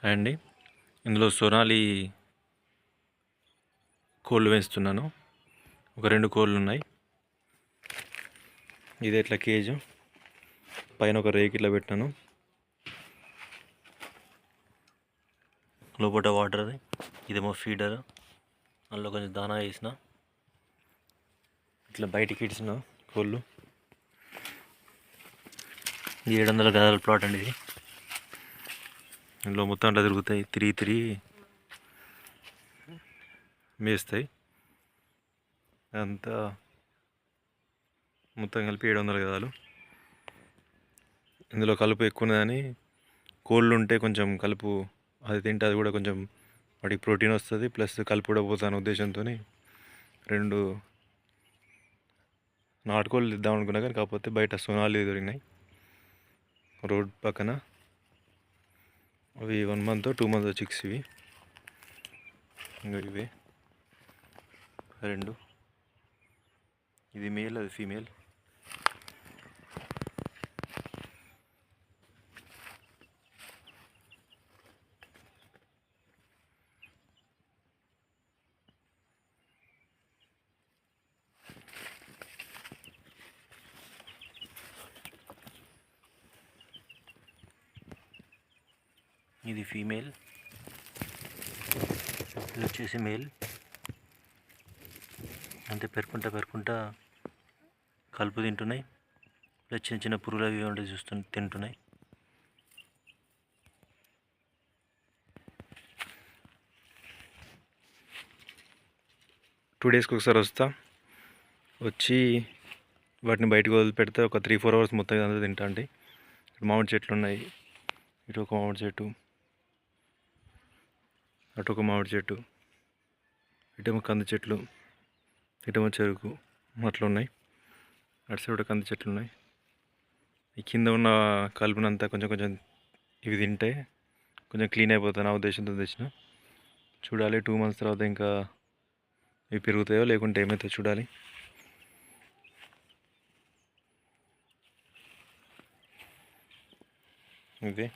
అండి ఇందులో సోనాలి కోళ్ళు వేస్తున్నాను. ఒక 2 కోళ్ళు ఉన్నాయి. ఇది ఇట్లా కేజు పైన ఒక రేకు ఇట్లా పెట్టాను. లోపల వాటర్, ఇదేమో ఫీడర్. అందులో కొంచెం దానా వేసిన, ఇట్లా బయటికి ఇడిచిన కోళ్ళు. 700 గదాల ప్లాట్ అండి ఇది. ఇందులో మొత్తం అట్లా తిరుగుతాయి, తిరిగి మేస్తాయి. అంతా మొత్తం కలిపి 700 గదాలు. ఇందులో కలుపు ఎక్కువ ఉన్నదని, కోళ్ళు ఉంటే కొంచెం కలుపు అది తింటే అది కూడా కొంచెం వాటికి ప్రోటీన్ వస్తుంది, ప్లస్ కలుపు కూడా పోతాను ఉద్దేశంతో 2 నాటుకోళ్ళు ఇద్దాం అనుకున్నా. కానీ కాకపోతే బయట సోనాలి దొరికినాయి రోడ్ పక్కన. అవి 1 month 2 month చిక్స్. ఇవి ఇవి 2. ఇది మేల్, అది ఫీమేల్. ఇది ఫీమేల్, ఇది వచ్చేసి మేల్. అంతే పెరుకుంటా కలుపు తింటున్నాయి. ప్లస్ చిన్న చిన్న పురుగులు అవి ఉంటే తింటున్నాయి. టూ డేస్కి ఒకసారి వచ్చి వాటిని బయటకు వదిలిపెడితే ఒక 3-4 hours మొత్తం ఇదంతా తింటా అండి. మామిడి చెట్లు ఉన్నాయి. ఇటు ఒక మామిడి చెట్టు, అటు ఒక మామిడి చెట్టు, ఇటేమో కంది చెట్లు, ఇటేమో చెరుకు అట్లా ఉన్నాయి. అటు సైడ్ కంది చెట్లు ఉన్నాయి. ఈ కింద ఉన్న కలుపునంతా కొంచెం ఇవి తింటే కొంచెం క్లీన్ అయిపోతుంది నా ఉద్దేశంతో తెచ్చిన. చూడాలి 2 months తర్వాత ఇంకా ఇవి పెరుగుతాయో లేకుంటే ఏమైతే చూడాలి. ఓకే.